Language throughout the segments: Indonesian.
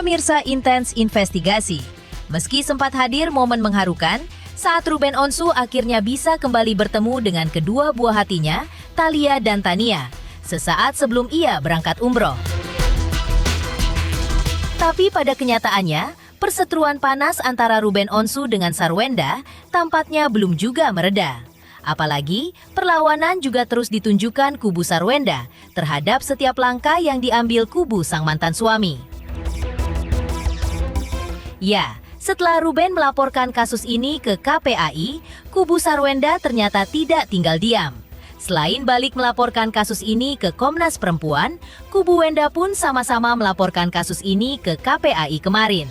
Pemirsa Intens Investigasi, meski sempat hadir momen mengharukan saat Ruben Onsu akhirnya bisa kembali bertemu dengan kedua buah hatinya, Thalia dan Tania, sesaat sebelum ia berangkat umroh. Tapi pada kenyataannya, perseteruan panas antara Ruben Onsu dengan Sarwenda tampaknya belum juga mereda. Apalagi, perlawanan juga terus ditunjukkan kubu Sarwenda terhadap setiap langkah yang diambil kubu sang mantan suami. Ya, setelah Ruben melaporkan kasus ini ke KPAI, kubu Sarwenda ternyata tidak tinggal diam. Selain balik melaporkan kasus ini ke Komnas Perempuan, kubu Wenda pun sama-sama melaporkan kasus ini ke KPAI kemarin.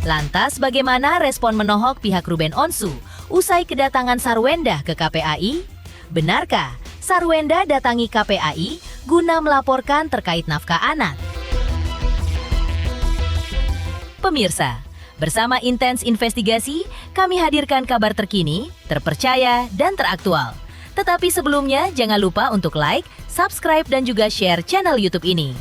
Lantas bagaimana respon menohok pihak Ruben Onsu usai kedatangan Sarwenda ke KPAI? Benarkah Sarwenda datangi KPAI guna melaporkan terkait nafkah anak? Pemirsa, bersama Intens Investigasi, kami hadirkan kabar terkini, terpercaya, dan teraktual. Tetapi sebelumnya, jangan lupa untuk like, subscribe, dan juga share channel YouTube ini.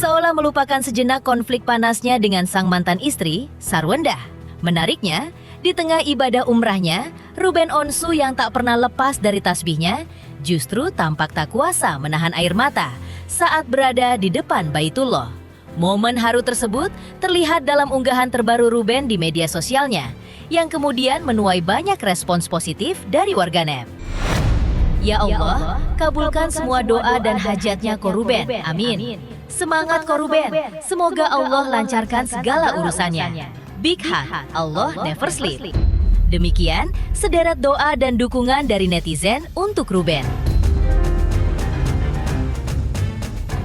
Seolah melupakan sejenak konflik panasnya dengan sang mantan istri, Sarwenda. Menariknya, di tengah ibadah umrahnya, Ruben Onsu yang tak pernah lepas dari tasbihnya, justru tampak tak kuasa menahan air mata saat berada di depan Baitullah. Momen haru tersebut terlihat dalam unggahan terbaru Ruben di media sosialnya, yang kemudian menuai banyak respons positif dari warganet. Ya Allah, kabulkan semua doa dan hajatnya ko Ruben. Amin. Semangat ko Ruben, semoga Allah lancarkan segala urusannya. Big hug, Allah never sleep. Demikian sederet doa dan dukungan dari netizen untuk Ruben.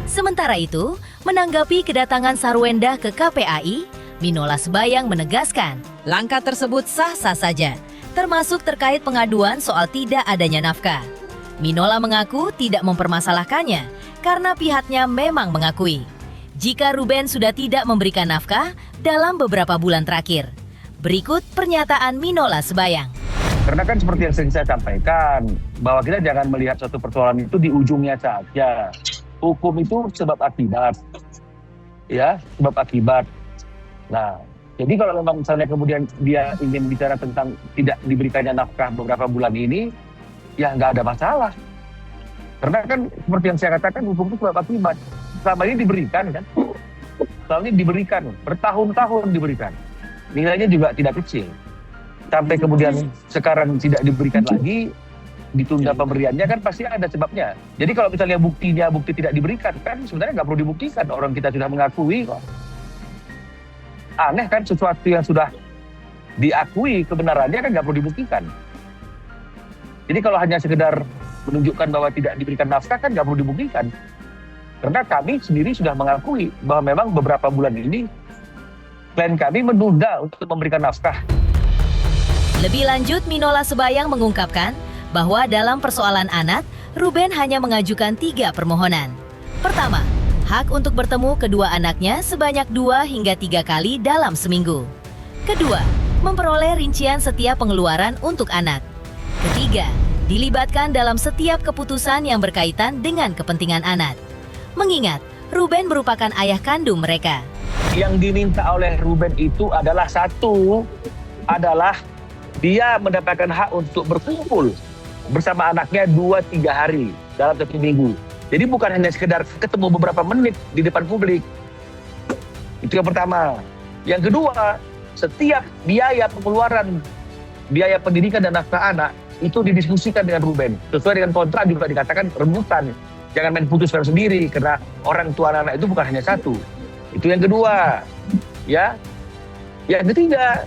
Sementara itu, menanggapi kedatangan Sarwenda ke KPAI, Minola Sebayang menegaskan langkah tersebut sah-sah saja, termasuk terkait pengaduan soal tidak adanya nafkah. Minola mengaku tidak mempermasalahkannya karena pihaknya memang mengakui jika Ruben sudah tidak memberikan nafkah dalam beberapa bulan terakhir. Berikut pernyataan Minola Sebayang. Karena kan seperti yang sering saya sampaikan, bahwa kita jangan melihat suatu persoalan itu di ujungnya saja. Hukum itu sebab akibat. Ya, sebab akibat. Nah, jadi kalau memang misalnya kemudian dia ingin bicara tentang tidak diberikannya nafkah beberapa bulan ini, ya nggak ada masalah. Karena kan seperti yang saya katakan, hukum itu sebab akibat. Selama ini diberikan kan, selama ini diberikan, bertahun-tahun diberikan. Nilainya juga tidak kecil. Sampai kemudian sekarang tidak diberikan lagi, ditunda pemberiannya kan pasti ada sebabnya. Jadi kalau misalnya bukti tidak diberikan, kan sebenarnya nggak perlu dibuktikan. Orang kita sudah mengakui kok. Aneh kan, sesuatu yang sudah diakui kebenarannya kan nggak perlu dibuktikan. Jadi kalau hanya sekedar menunjukkan bahwa tidak diberikan nafkah kan nggak perlu dibuktikan. Karena kami sendiri sudah mengakui bahwa memang beberapa bulan ini klien kami menunda untuk memberikan nafkah. Lebih lanjut, Minola Sebayang mengungkapkan bahwa dalam persoalan anak, Ruben hanya mengajukan 3 permohonan. Pertama, hak untuk bertemu kedua anaknya sebanyak 2 hingga 3 kali dalam seminggu. Kedua, memperoleh rincian setiap pengeluaran untuk anak. Ketiga, dilibatkan dalam setiap keputusan yang berkaitan dengan kepentingan anak. Mengingat, Ruben merupakan ayah kandung mereka. Yang diminta oleh Ruben itu adalah adalah dia mendapatkan hak untuk berkumpul bersama anaknya 2-3 hari dalam 1 minggu. Jadi bukan hanya sekedar ketemu beberapa menit di depan publik. Itu yang pertama. Yang kedua, setiap biaya pengeluaran, biaya pendidikan dan nafkah anak itu didiskusikan dengan Ruben. Sesuai dengan kontrak juga dikatakan rebutan. Jangan main putuskan sendiri, karena orang tua anak itu bukan hanya satu. Itu yang kedua. Ya. Yang ketiga,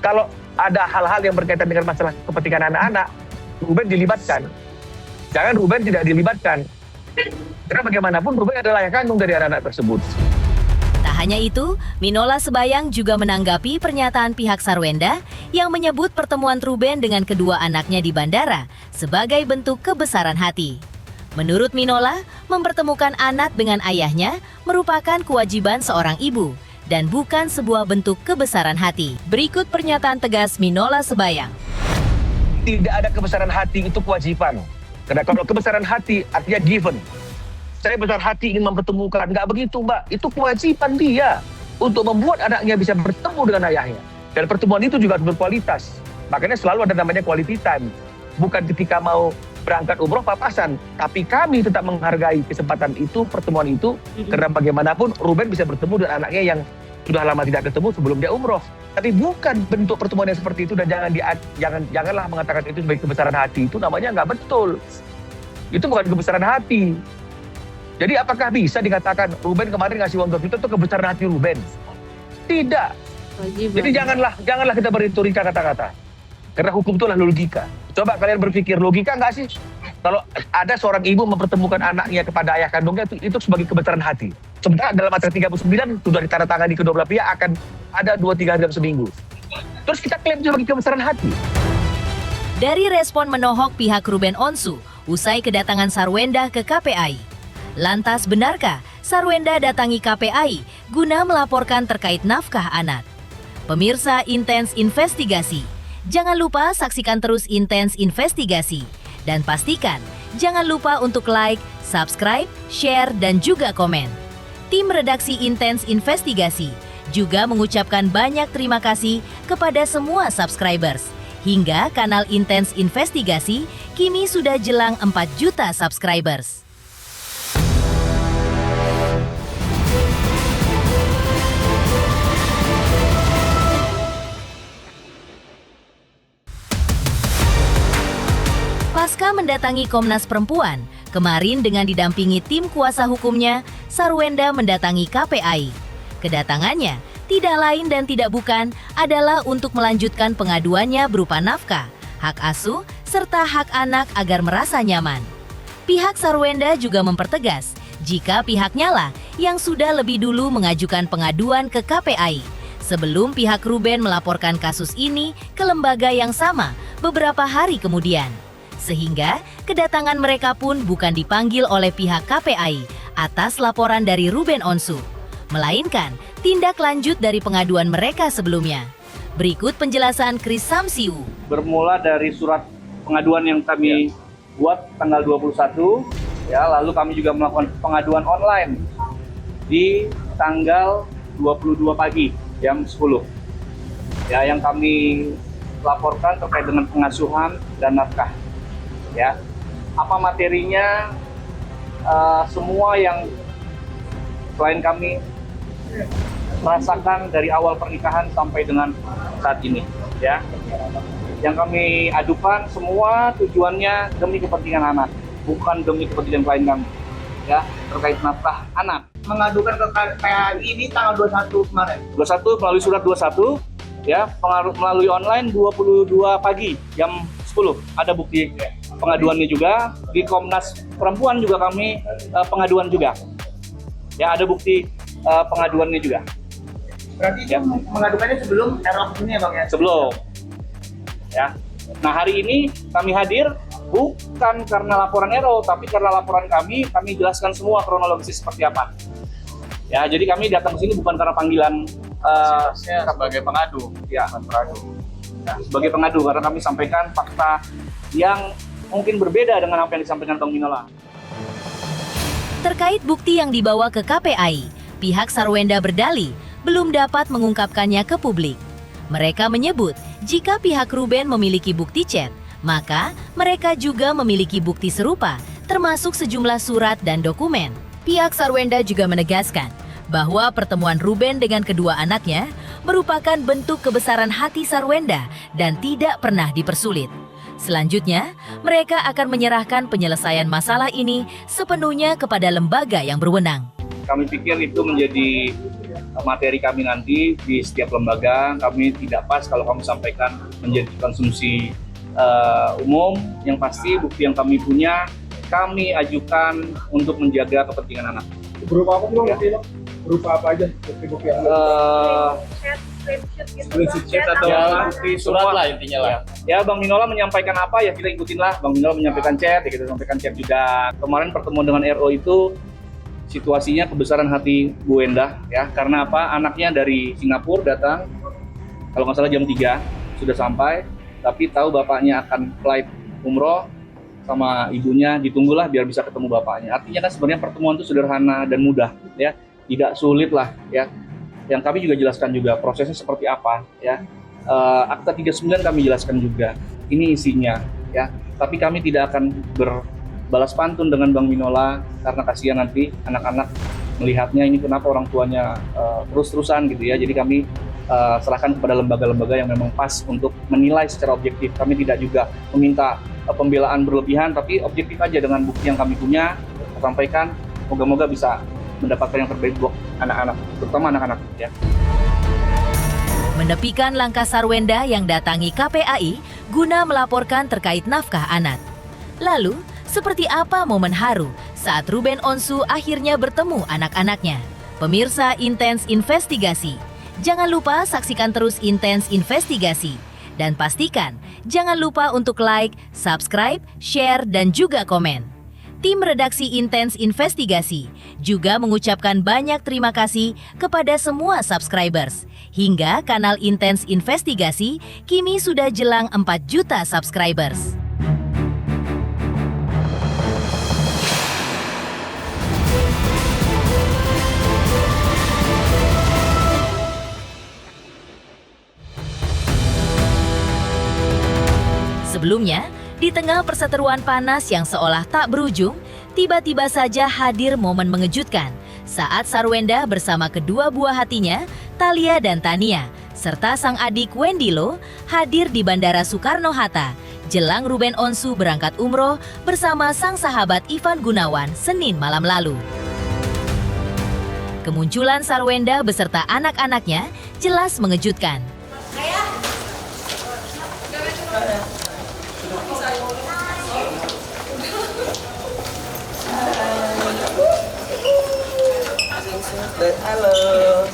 kalau ada hal-hal yang berkaitan dengan masalah kepentingan anak-anak, Ruben dilibatkan. Jangan Ruben tidak dilibatkan. Karena bagaimanapun Ruben adalah ayah kandung dari anak-anak tersebut. Tak hanya itu, Minola Sebayang juga menanggapi pernyataan pihak Sarwenda yang menyebut pertemuan Ruben dengan kedua anaknya di bandara sebagai bentuk kebesaran hati. Menurut Minola, mempertemukan anak dengan ayahnya merupakan kewajiban seorang ibu dan bukan sebuah bentuk kebesaran hati. Berikut pernyataan tegas Minola Sebayang. Tidak ada kebesaran hati, itu kewajiban. Karena kalau kebesaran hati artinya given. Saya besar hati ingin mempertemukan, nggak begitu Mbak. Itu kewajiban dia untuk membuat anaknya bisa bertemu dengan ayahnya. Dan pertemuan itu juga harus berkualitas. Makanya selalu ada namanya quality time. Bukan ketika mau berangkat umroh papasan, tapi kami tetap menghargai kesempatan itu, pertemuan itu, karena bagaimanapun Ruben bisa bertemu dengan anaknya yang sudah lama tidak ketemu sebelum dia umroh. Tapi bukan bentuk pertemuan yang seperti itu, dan janganlah mengatakan itu sebagai kebesaran hati. Itu namanya nggak betul. Itu bukan kebesaran hati. Jadi apakah bisa dikatakan Ruben kemarin ngasih uang 2 juta itu kebesaran hati Ruben? Tidak. Jadi janganlah kita berretorika kata-kata. Karena hukum itulah logika. Coba kalian berpikir, logika nggak sih? Kalau ada seorang ibu mempertemukan anaknya kepada ayah kandungnya, itu sebagai kebesaran hati. Sementara dalam Matra 39 sudah ditandatangani kedua belah pihak akan ada 2-3 hari dalam seminggu. Terus kita klaim sebagai kebesaran hati. Dari respon menohok pihak Ruben Onsu usai kedatangan Sarwenda ke KPAI. Lantas benarkah Sarwenda datangi KPAI guna melaporkan terkait nafkah anak? Pemirsa Intens Investigasi, jangan lupa saksikan terus Intens Investigasi. Dan pastikan jangan lupa untuk like, subscribe, share, dan juga komen. Tim redaksi Intens Investigasi juga mengucapkan banyak terima kasih kepada semua subscribers. Hingga kanal Intens Investigasi kini sudah jelang 4 juta subscribers. Pasca mendatangi Komnas Perempuan, kemarin dengan didampingi tim kuasa hukumnya, Sarwenda mendatangi KPAI. Kedatangannya tidak lain dan tidak bukan adalah untuk melanjutkan pengaduannya berupa nafkah, hak asuh, serta hak anak agar merasa nyaman. Pihak Sarwenda juga mempertegas jika pihaknya lah yang sudah lebih dulu mengajukan pengaduan ke KPAI sebelum pihak Ruben melaporkan kasus ini ke lembaga yang sama beberapa hari kemudian. Sehingga kedatangan mereka pun bukan dipanggil oleh pihak KPAI atas laporan dari Ruben Onsu, melainkan tindak lanjut dari pengaduan mereka sebelumnya. Berikut penjelasan Chris Samsiu. Bermula dari surat pengaduan yang kami buat tanggal 21, ya, lalu kami juga melakukan pengaduan online di tanggal 22 pagi jam 10. Ya, yang kami laporkan terkait dengan pengasuhan dan nafkah. Ya, apa materinya, semua yang klien kami merasakan dari awal pernikahan sampai dengan saat ini, ya. Yang kami adukan semua tujuannya demi kepentingan anak, bukan demi kepentingan klien kami, ya, terkait nafkah anak. Mengadukan ke KPAI ini tanggal 21 kemarin. 21 melalui surat 21, ya, melalui online 22 pagi jam 10 ada bukti pengaduannya juga. Di Komnas Perempuan juga kami pengaduan juga, ya, ada bukti pengaduannya juga. Berarti itu mengadukannya sebelum ROP ini ya Bang ya? Sebelum, ya. Nah, hari ini kami hadir bukan karena laporan RO, tapi karena laporan kami jelaskan semua kronologisnya seperti apa. Ya, jadi kami datang ke sini bukan karena panggilan sebagai pengadu, ya, sebagai pengadu, karena kami sampaikan fakta yang mungkin berbeda dengan apa yang disampaikan Bang Minola. Terkait bukti yang dibawa ke KPAI, pihak Sarwenda berdalih belum dapat mengungkapkannya ke publik. Mereka menyebut jika pihak Ruben memiliki bukti chat, maka mereka juga memiliki bukti serupa, termasuk sejumlah surat dan dokumen. Pihak Sarwenda juga menegaskan bahwa pertemuan Ruben dengan kedua anaknya merupakan bentuk kebesaran hati Sarwenda dan tidak pernah dipersulit. Selanjutnya, mereka akan menyerahkan penyelesaian masalah ini sepenuhnya kepada lembaga yang berwenang. Kami pikir itu menjadi materi kami nanti di setiap lembaga. Kami tidak pas kalau kami sampaikan menjadi konsumsi umum. Yang pasti bukti yang kami punya, kami ajukan untuk menjaga kepentingan anak. Berupa apa belum? Ya. berupa apa aja bukti-bukti yang Screenshot atau ya, bukti Surat lah intinya lah. Ya, Bang Minola menyampaikan apa ya kita ikutin lah. Bang Minola menyampaikan chat, ya kita sampaikan chat juga. Kemarin pertemuan dengan RO itu situasinya kebesaran hati Bu Endah ya, karena apa? Anaknya dari Singapura datang, kalau nggak salah jam 3 sudah sampai, tapi tahu bapaknya akan flight umroh sama ibunya, ditunggulah biar bisa ketemu bapaknya. Artinya kan sebenarnya pertemuan itu sederhana dan mudah ya, tidak sulit lah ya. Yang kami juga jelaskan juga prosesnya seperti apa ya. Akta 39 kami jelaskan juga. Ini isinya ya. Tapi kami tidak akan berbalas pantun dengan Bang Minola karena kasihan nanti anak-anak melihatnya ini kenapa orang tuanya terus-terusan gitu ya. Jadi kami serahkan kepada lembaga-lembaga yang memang pas untuk menilai secara objektif. Kami tidak juga meminta pembelaan berlebihan, tapi objektif aja dengan bukti yang kami punya, sampaikan. Moga-moga bisa mendapatkan yang terbaik buat anak-anak, terutama anak-anak ya. Menepikan langkah Sarwenda yang datangi KPAI guna melaporkan terkait nafkah anak. Lalu, seperti apa momen haru saat Ruben Onsu akhirnya bertemu anak-anaknya? Pemirsa Intens Investigasi, jangan lupa saksikan terus Intens Investigasi. Dan pastikan, jangan lupa untuk like, subscribe, share, dan juga komen. Tim redaksi Intens Investigasi juga mengucapkan banyak terima kasih kepada semua subscribers. Hingga kanal Intens Investigasi kini sudah jelang 4 juta subscribers. Sebelumnya, di tengah perseteruan panas yang seolah tak berujung, tiba-tiba saja hadir momen mengejutkan saat Sarwenda bersama kedua buah hatinya, Thalia dan Tania, serta sang adik Wendilo hadir di Bandara Soekarno-Hatta jelang Ruben Onsu berangkat umroh bersama sang sahabat Ivan Gunawan Senin malam lalu. Kemunculan Sarwenda beserta anak-anaknya jelas mengejutkan. Halo.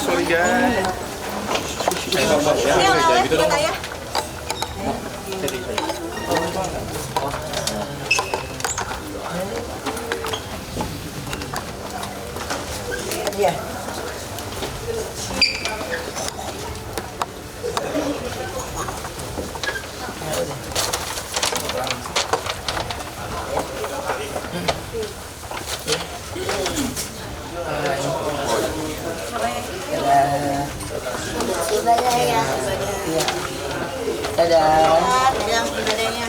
sorry guys. Iya. Sudah ya. Iya. Dadah. Dadah ibadahnya.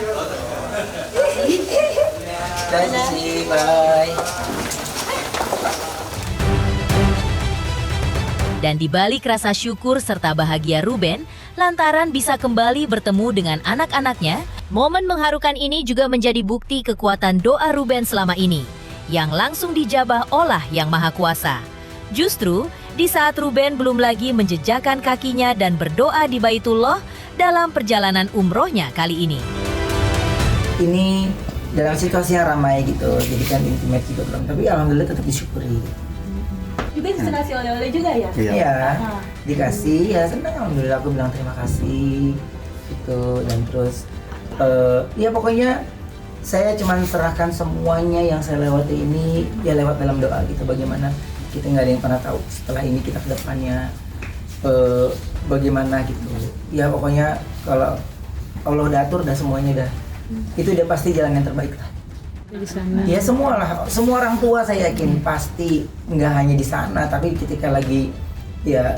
Dadah sih, bye. Dan di balik rasa syukur serta bahagia Ruben, lantaran bisa kembali bertemu dengan anak-anaknya, momen mengharukan ini juga menjadi bukti kekuatan doa Ruben selama ini, yang langsung dijabah Allah yang Maha Kuasa. Justru, di saat Ruben belum lagi menjejakkan kakinya dan berdoa di Baitullah dalam perjalanan umrohnya kali ini. Ini dalam situasi yang ramai gitu, jadi kan intimate juga belum, tapi alhamdulillah tetap disyukuri. Juga bisa kasih oleh-oleh juga ya? Iya, dikasih, ya senang alhamdulillah, aku bilang terima kasih gitu. Dan terus ya pokoknya saya cuma serahkan semuanya yang saya lewati ini ya lewat dalam doa gitu. Bagaimana kita nggak ada yang pernah tahu setelah ini kita ke depannya bagaimana gitu ya. Pokoknya kalau Allah udah atur udah semuanya udah itu udah pasti jalan yang terbaik lah. Ya semua orang tua saya yakin pasti nggak hanya di sana, tapi ketika lagi ya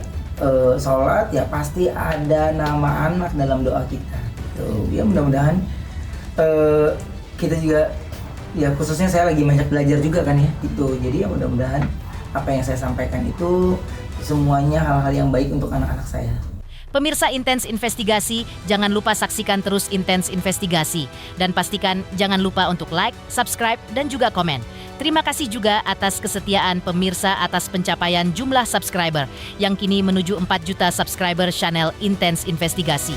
sholat ya pasti ada nama anak dalam doa kita. Ya mudah-mudahan kita juga ya khususnya saya lagi banyak belajar juga kan ya itu. Jadi ya mudah-mudahan apa yang saya sampaikan itu semuanya hal-hal yang baik untuk anak-anak saya. Pemirsa Intens Investigasi, jangan lupa saksikan terus Intens Investigasi. Dan pastikan jangan lupa untuk like, subscribe, dan juga komen. Terima kasih juga atas kesetiaan pemirsa atas pencapaian jumlah subscriber yang kini menuju 4 juta subscriber channel Intens Investigasi.